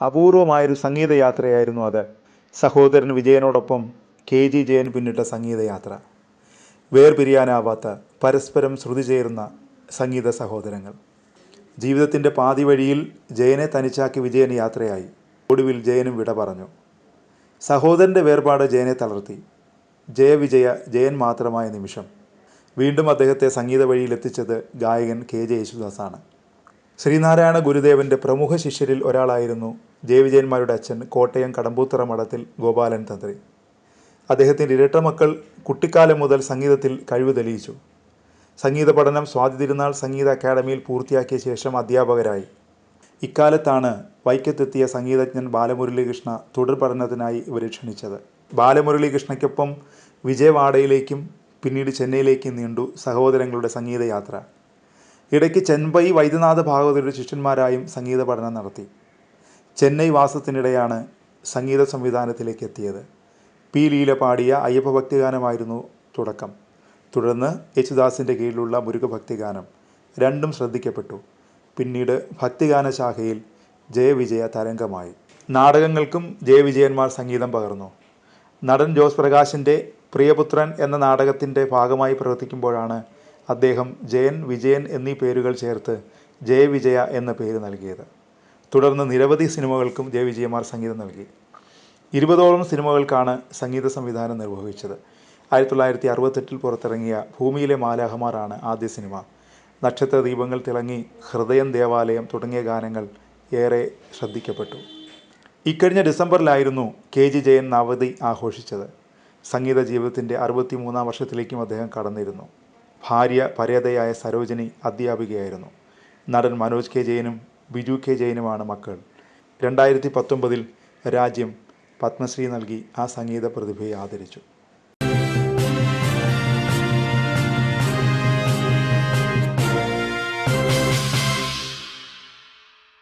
അപൂർവമായൊരു സംഗീതയാത്രയായിരുന്നു അത്. സഹോദരൻ വിജയനോടൊപ്പം KG ജയൻ പിന്നിട്ട സംഗീതയാത്ര. വേർപിരിയാനാവാത്ത, പരസ്പരം ശ്രുതി ചേരുന്ന സംഗീത സഹോദരങ്ങൾ. ജീവിതത്തിൻ്റെ പാതി വഴിയിൽ ജയനെ തനിച്ചാക്കി വിജയൻ യാത്രയായി. ഒടുവിൽ ജയനും വിട പറഞ്ഞു. സഹോദരൻ്റെ വേർപാട് ജയനെ തളർത്തി. ജയൻ മാത്രമായ നിമിഷം. വീണ്ടും അദ്ദേഹത്തെ സംഗീത വഴിയിലെത്തിച്ചത് ഗായകൻ KJ യേശുദാസാണ്. ശ്രീനാരായണ ഗുരുദേവൻ്റെ പ്രമുഖ ശിഷ്യരിൽ ഒരാളായിരുന്നു ജയവിജയന്മാരുടെ അച്ഛൻ കോട്ടയം കടമ്പൂത്തറ മഠത്തിൽ ഗോപാലൻ തന്ത്രി. അദ്ദേഹത്തിൻ്റെ ഇരട്ട മക്കൾ കുട്ടിക്കാലം മുതൽ സംഗീതത്തിൽ കഴിവ് തെളിയിച്ചു. സംഗീത പഠനം സ്വാതി തിരുനാൾ സംഗീത അക്കാദമിയിൽ പൂർത്തിയാക്കിയ ശേഷം അധ്യാപകരായി. ഇക്കാലത്താണ് വൈക്കത്തെത്തിയ സംഗീതജ്ഞൻ ബാലമുരളീകൃഷ്ണ തുടർ പഠനത്തിനായി ഇവരെ ക്ഷണിച്ചത്. ബാലമുരളീകൃഷ്ണയ്ക്കൊപ്പം വിജയവാഡയിലേക്കും പിന്നീട് ചെന്നൈയിലേക്കും നീണ്ടു സഹോദരങ്ങളുടെ സംഗീതയാത്ര. ഇടയ്ക്ക് ചെമ്പൈ വൈദ്യനാഥ ഭാഗവതരുടെ ശിഷ്യന്മാരായും സംഗീത പഠനം നടത്തി. ചെന്നൈ വാസത്തിനിടെയാണ് സംഗീത സംവിധാനത്തിലേക്ക് എത്തിയത്. പി. ലീല പാടിയ അയ്യപ്പ ഭക്തിഗാനമായിരുന്നു തുടക്കം. തുടർന്ന് യേശുദാസിൻ്റെ കീഴിലുള്ള മുരുകഭക്തിഗാനം. രണ്ടും ശ്രദ്ധിക്കപ്പെട്ടു. പിന്നീട് ഭക്തിഗാന ശാഖയിൽ ജയവിജയ തരംഗമായി. നാടകങ്ങൾക്കും ജയവിജയന്മാർ സംഗീതം പകർന്നു. നടൻ ജോസ് പ്രകാശിൻ്റെ പ്രിയപുത്രൻ എന്ന നാടകത്തിൻ്റെ ഭാഗമായി പ്രവർത്തിക്കുമ്പോഴാണ് അദ്ദേഹം ജയൻ, വിജയൻ എന്നീ പേരുകൾ ചേർത്ത് ജയവിജയ എന്ന പേര് നൽകിയത്. തുടർന്ന് നിരവധി സിനിമകൾക്കും ജയവിജയന്മാർ സംഗീതം നൽകി. 20ഓളം സിനിമകൾക്കാണ് സംഗീത സംവിധാനം നിർവഹിച്ചത്. 1968 പുറത്തിറങ്ങിയ ഭൂമിയിലെ മാലാഖമാരാണ് ആദ്യ സിനിമ. നക്ഷത്രദീപങ്ങൾ തിളങ്ങി, ഹൃദയം ദേവാലയം തുടങ്ങിയ ഗാനങ്ങൾ ഏറെ ശ്രദ്ധിക്കപ്പെട്ടു. ഇക്കഴിഞ്ഞ ഡിസംബറിലായിരുന്നു KG ജയൻ നവതി ആഘോഷിച്ചത്. സംഗീത ജീവിതത്തിൻ്റെ 63ാം വർഷത്തിലേക്കും അദ്ദേഹം കടന്നിരുന്നു. ഭാര്യ പരേതയായ സരോജിനി അധ്യാപികയായിരുന്നു. നടൻ മനോജ് K ജയനും ബിജു K ജയനുമാണ് മക്കൾ. 2019 രാജ്യം പത്മശ്രീ നൽകി ആ സംഗീത പ്രതിഭയെ ആദരിച്ചു.